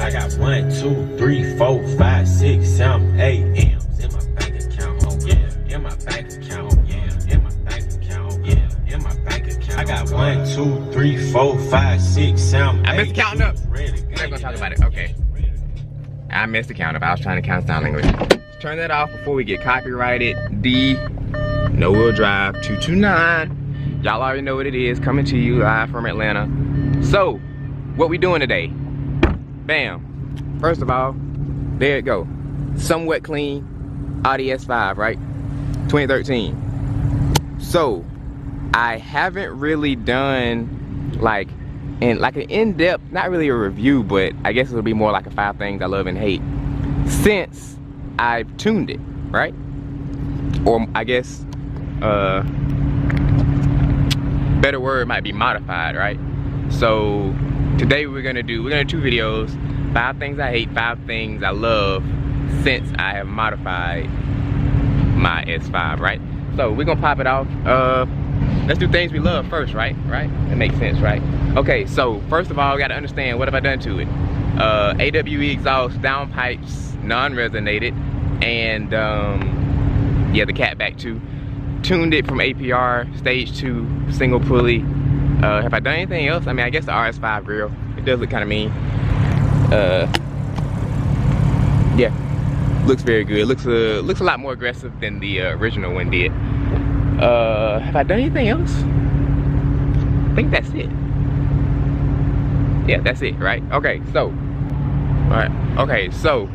I got 1, 2, 3, 4, 5, 6, 7, 8 M's in my bank account. Oh yeah, in my bank account. Oh yeah, in my bank account. Oh yeah, in my bank account. I got 1, 2, 3, 4, 5, 6, 7, 8. I missed the counting up. We're not gonna talk about it. Okay. I missed the count up. I was trying to count sound language. Let's turn that off before we get copyrighted. D, no wheel drive 229. Y'all already know what it is. Coming to you live from Atlanta. So, what we doing today? Bam. First of all, there it go. Somewhat clean Audi S5, right? 2013. So, I haven't really done like an in-depth, not really a review, but I guess it'll be more like a 5 things I love and hate since I've tuned it, right? Or I guess better word might be modified, right? So today we're gonna do 2 videos, 5 things I hate, 5 things I love since I have modified my S5, right? So we're gonna pop it off. Let's do things we love first, right? That makes sense, right? Okay, so first of all, we gotta understand, what have I done to it? AWE exhaust, downpipes, non-resonated, and yeah, the catback too. Tuned it from APR, stage 2, single pulley. Have I done anything else? I mean, I guess the RS5 grill. It does look kind of mean. Yeah, looks very good. Looks a lot more aggressive than the original one did. Have I done anything else? I think that's it. Yeah, that's it, right? Okay, so, all right. Okay, so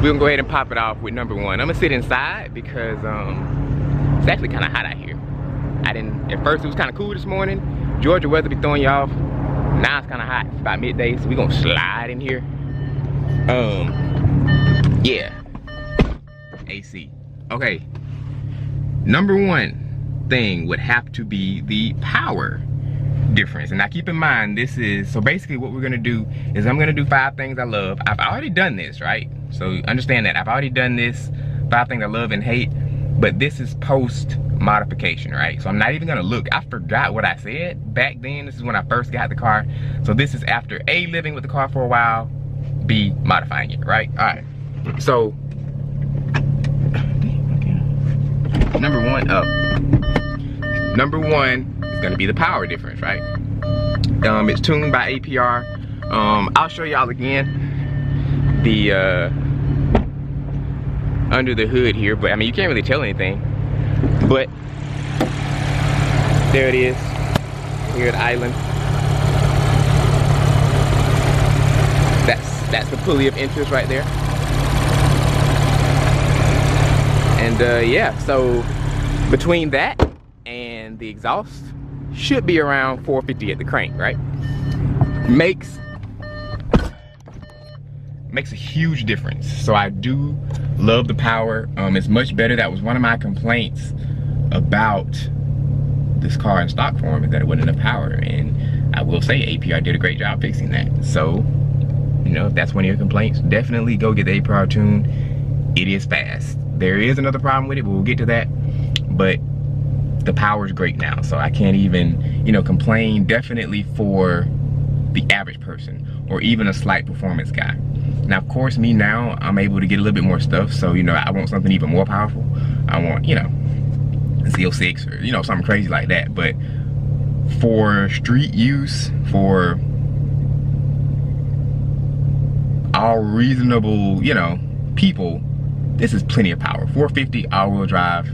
we're gonna go ahead and pop it off with number 1. I'm gonna sit inside because it's actually kind of hot out here. At first it was kind of cool this morning. Georgia weather be throwing you off. Now it's kind of hot. It's about midday, so we're gonna slide in here. Yeah, AC. Okay, number 1 thing would have to be the power difference. And now keep in mind, this is, so basically what we're gonna do is I'm gonna do 5 things I love. I've already done this, right? So understand that I've already done this, 5 things I love and hate, but this is post modification, right? So I'm not even gonna look. I forgot what I said back then. This is when I first got the car. So this is after A, living with the car for a while, B, modifying it, right? All right, so number one is gonna be the power difference, right? It's tuned by APR. I'll show y'all again the under the hood here, but I mean, you can't really tell anything. But there it is, here at Island. That's the pulley of interest right there. And yeah, so between that and the exhaust, should be around 450 at the crank, right? Makes a huge difference. So I do love the power. It's much better. That was one of my complaints about this car in stock form, is that it wasn't enough power, and I will say APR did a great job fixing that. So, you know, if that's one of your complaints, definitely go get the APR tune. It is fast. There is another problem with it, but we'll get to that. But the power is great now, so I can't even, you know, complain. Definitely for the average person or even a slight performance guy. Now, of course, me now, I'm able to get a little bit more stuff, so, you know, I want something even more powerful. I want, you know, a Z06 or, you know, something crazy like that. But for street use, for all reasonable, you know, people, this is plenty of power. 450 all-wheel drive,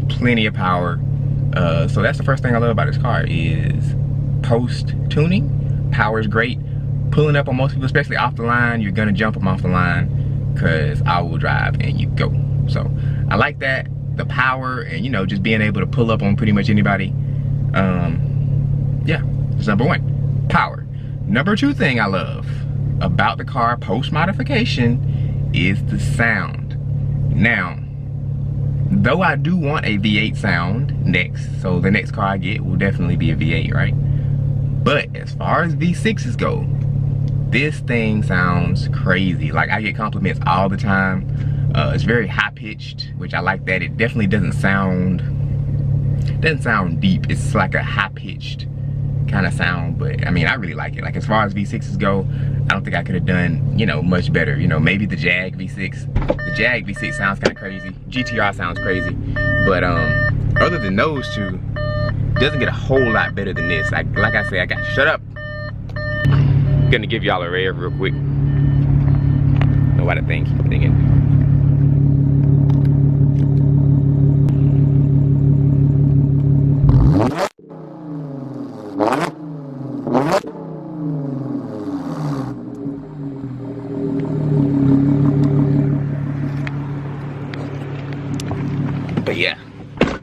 plenty of power. So that's the first thing I love about this car is post-tuning. Power is great. Pulling up on most people, especially off the line, you're gonna jump them off the line because all-wheel drive and you go. So I like that, the power, and, you know, just being able to pull up on pretty much anybody. Yeah, that's number 1, power. Number 2 thing I love about the car post-modification is the sound. Now, though I do want a V8 sound next, so the next car I get will definitely be a V8, right? But as far as V6s go, this thing sounds crazy. Like, I get compliments all the time. It's very high pitched, which I like that. It definitely doesn't sound deep. It's like a high pitched kind of sound, but I mean, I really like it. Like, as far as V6s go, I don't think I could have done, you know, much better. You know, maybe the Jag V6. The Jag V6 sounds kind of crazy. GTR sounds crazy, but other than those two, it doesn't get a whole lot better than this. Like I said, I got shut up. I'm gonna give y'all a rev real quick. Know what I think. But yeah,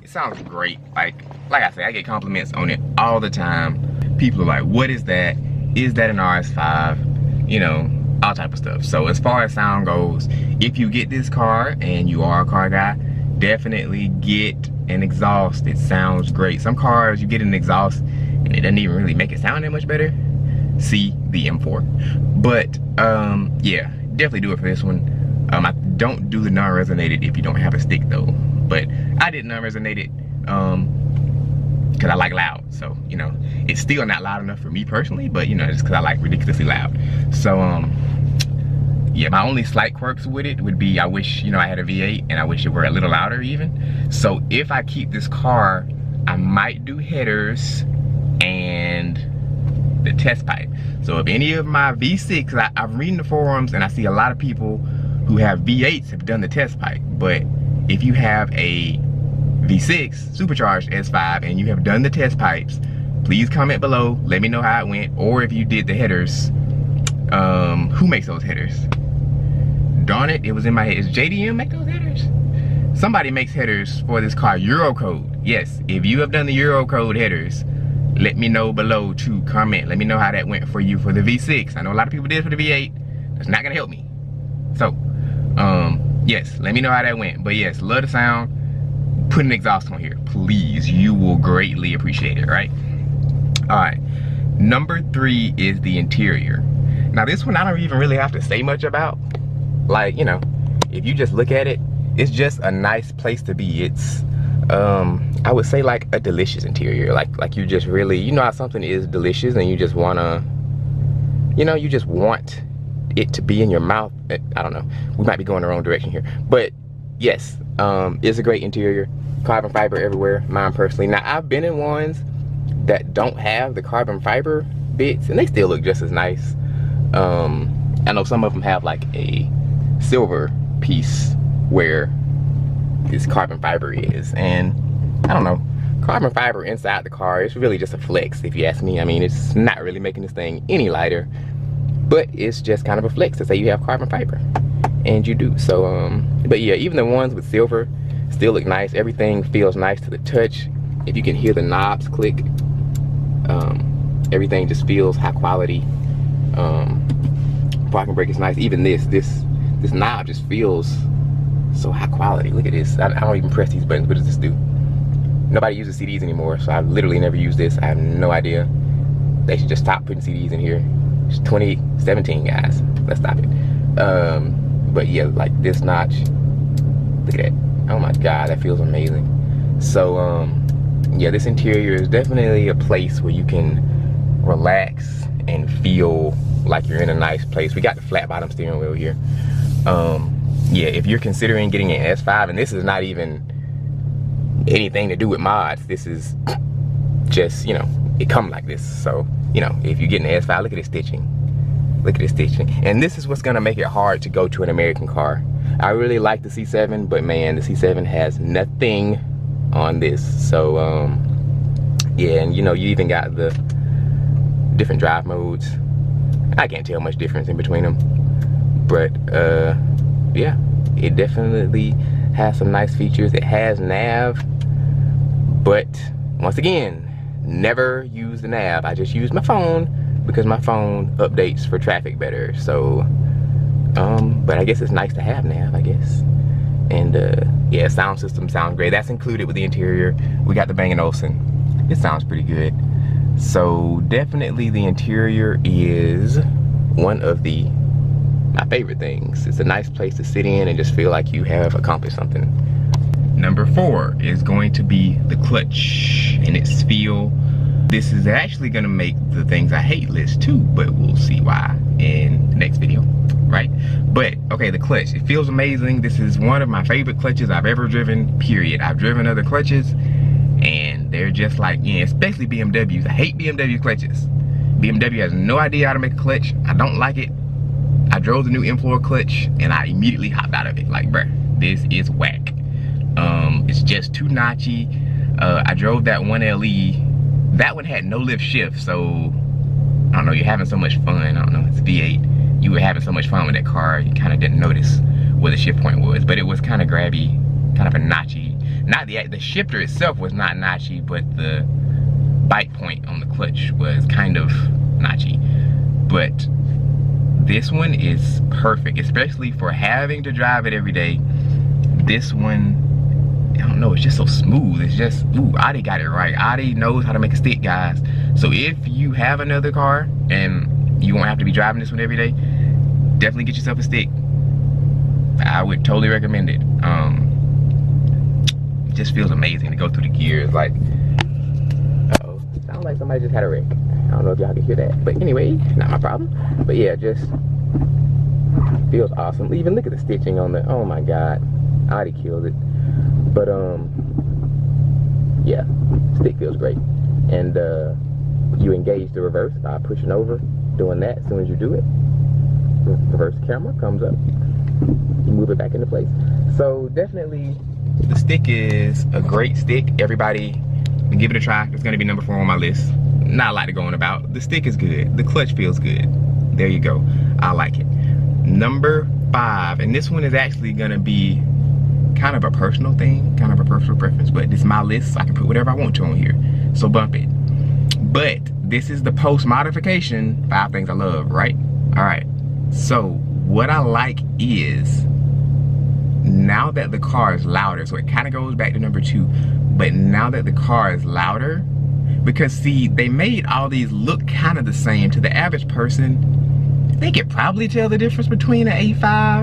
it sounds great. Like I said, I get compliments on it all the time. People are like, what is that? Is that an RS5? You know, all type of stuff. So as far as sound goes, if you get this car and you are a car guy, definitely get an exhaust. It sounds great. Some cars, you get an exhaust and it doesn't even really make it sound that much better. See the M4. But yeah, definitely do it for this one. I don't do the non-resonated if you don't have a stick though. But I did non-resonated because I like loud. So, you know, it's still not loud enough for me personally, but you know, just because I like ridiculously loud. So yeah, my only slight quirks with it would be, I wish, you know, I had a V8 and I wish it were a little louder even. So if I keep this car, I might do headers and the test pipe. So if any of my V6, I've read the forums and I see a lot of people who have V8s have done the test pipe. But if you have a V6 supercharged S5 and you have done the test pipes, please comment below, let me know how it went. Or if you did the headers, who makes those headers? Darn it, it was in my head. Does JDM make those headers? Somebody makes headers for this car, Eurocode. Yes, if you have done the Eurocode headers, let me know below to comment. Let me know how that went for you for the V6. I know a lot of people did for the V8. That's not gonna help me. So, yes, let me know how that went. But yes, love the sound. Put an exhaust on here, please. You will greatly appreciate it, right? All right, number 3 is the interior. Now this one I don't even really have to say much about. Like, you know, if you just look at it, it's just a nice place to be. It's I would say like a delicious interior. Like you just really, you know how something is delicious and you just wanna, you know, you just want it to be in your mouth. I don't know, we might be going the wrong direction here, but yes, it's a great interior. Carbon fiber everywhere, mine personally. Now I've been in ones that don't have the carbon fiber bits and they still look just as nice. I know some of them have like a silver piece where this carbon fiber is, and I don't know, carbon fiber inside the car, it's really just a flex if you ask me. I mean, it's not really making this thing any lighter, but it's just kind of a flex to say you have carbon fiber, and you do. So but yeah, even the ones with silver still look nice. Everything feels nice to the touch. If you can hear the knobs click, everything just feels high quality. Parking brake is nice. Even this knob just feels so high quality. Look at this. I don't even press these buttons. What does this do? Nobody uses CDs anymore, so I've literally never used this. I have no idea. They should just stop putting CDs in here. It's 2017, guys. Let's stop it. But yeah, like this notch. Look at that. Oh my God, that feels amazing. So yeah, this interior is definitely a place where you can relax and feel like you're in a nice place. We got the flat bottom steering wheel here. Yeah, if you're considering getting an S5, and this is not even anything to do with mods, this is just, you know, it come like this. So, you know, if you're getting an S5, look at this stitching. Look at this stitching. And this is what's gonna make it hard to go to an American car. I really like the C7, but man, the C7 has nothing on this. So, yeah, and you know, you even got the different drive modes. I can't tell much difference in between them, but yeah, it definitely has some nice features. It has nav, but once again, never use the nav. I just use my phone because my phone updates for traffic better. So but I guess it's nice to have nav, I guess. And yeah, sound system sounds great. That's included with the interior. We got the Bang & Olufsen. It sounds pretty good. So definitely the interior is one of my favorite things. It's a nice place to sit in and just feel like you have accomplished something. Number 4 is going to be the clutch and its feel. this is actually gonna make the things I hate list too, but we'll see why in the next video, right? But okay, the clutch, it feels amazing. This is one of my favorite clutches I've ever driven, period. I've driven other clutches and they're just like, yeah, especially BMWs. I hate BMW clutches. BMW has no idea how to make a clutch. I don't like it. I drove the new M4 clutch and I immediately hopped out of it. Like, bruh, this is whack. It's just too notchy. I drove that 1LE. That one had no lift shift, so I don't know, you're having so much fun. I don't know, it's V8. You were having so much fun with that car, you kind of didn't notice where the shift point was, but it was kind of grabby, kind of a notchy. Not the shifter itself was not notchy, but the bite point on the clutch was kind of notchy. But this one is perfect, especially for having to drive it every day. This one, I don't know, it's just so smooth. It's just, ooh, Audi got it right. Audi knows how to make a stick, guys. So if you have another car and you won't have to be driving this one every day, definitely get yourself a stick. I would totally recommend it. It just feels amazing to go through the gears. Like, uh-oh, sounds like somebody just had a wreck. I don't know if y'all can hear that, but anyway, not my problem. But yeah, just feels awesome. Even look at the stitching on the, oh my God, Audi killed it. But yeah, stick feels great. And you engage the reverse by pushing over, doing that. As soon as you do it, reverse camera comes up, you move it back into place. So definitely the stick is a great stick. Everybody give it a try. It's gonna be number 4 on my list. Not a lot to go on about. The stick is good, the clutch feels good. There you go, I like it. Number 5, and this one is actually gonna be kind of a personal thing, kind of a personal preference, but this is my list, so I can put whatever I want to on here, so bump it. But this is the post modification 5 things I love, right? All right, so what I like is, now that the car is louder, so it kind of goes back to number 2, but now that the car is louder, because see, they made all these look kind of the same. To the average person, they could probably tell the difference between an A5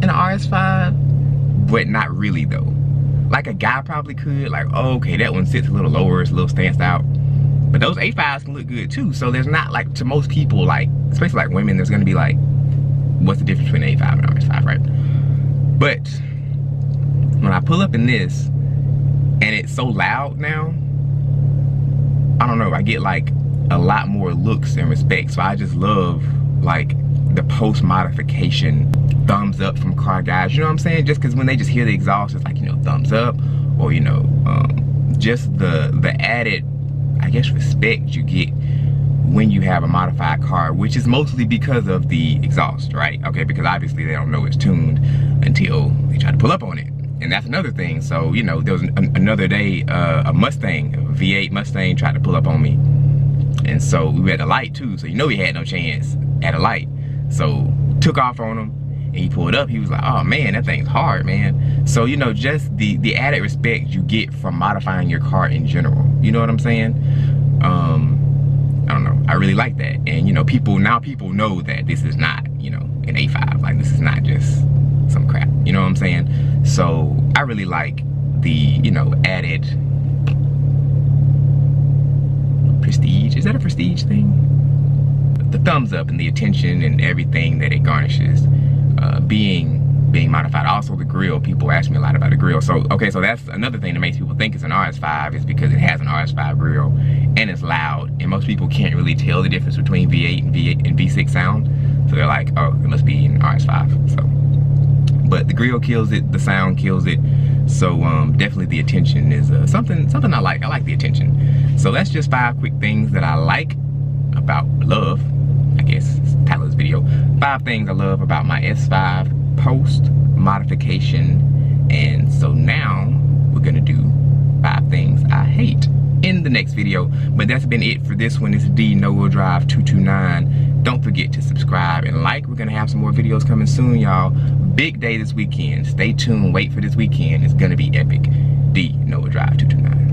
and an RS5, but not really though. Like a guy probably could, like, oh, okay, that one sits a little lower, it's a little stanced out. But those A5s can look good too, so there's not, like, to most people, like, especially like women, there's gonna be like, what's the difference between an A5 and an RS5, right? But when I pull up in this, and it's so loud now, I don't know, I get like a lot more looks and respect. So I just love like the post modification thumbs up from car guys, you know what I'm saying? Just because when they just hear the exhaust, it's like, you know, thumbs up, or you know, just the added, I guess, respect you get when you have a modified car, which is mostly because of the exhaust, right? Okay, because obviously they don't know it's tuned until they try to pull up on it. And that's another thing. So, you know, there was another day, a Mustang, a V8 Mustang tried to pull up on me. And so we were at the light too, so you know he had no chance at a light. So took off on him and he pulled up, he was like, oh man, that thing's hard, man. So, you know, just the added respect you get from modifying your car in general. You know what I'm saying? I don't know, I really like that. And you know, people know that this is not, you know, an A5. Like, this is not just some crap, you know what I'm saying? So I really like the, you know, added prestige. Is that a prestige thing? The thumbs up and the attention and everything that it garnishes being modified. Also the grille, people ask me a lot about the grille. So okay, so that's another thing that makes people think it's an RS5, is because it has an RS5 grille and it's loud, and most people can't really tell the difference between V8 and V6 sound. So they're like, oh, it must be an RS5. So, but the grille kills it, the sound kills it. So definitely the attention is something I like. I like the attention. So that's just 5 quick things that I like about love, I guess, is the title of this video. 5 things I love about my S5 post modification. And so now we're gonna do 5 things I hate in the next video. But that's been it for this one. It's D No Wheel Drive 229. Don't forget to subscribe and like. We're gonna have some more videos coming soon, y'all. Big day this weekend. Stay tuned, wait for this weekend. It's gonna be epic. D No Wheel Drive 229.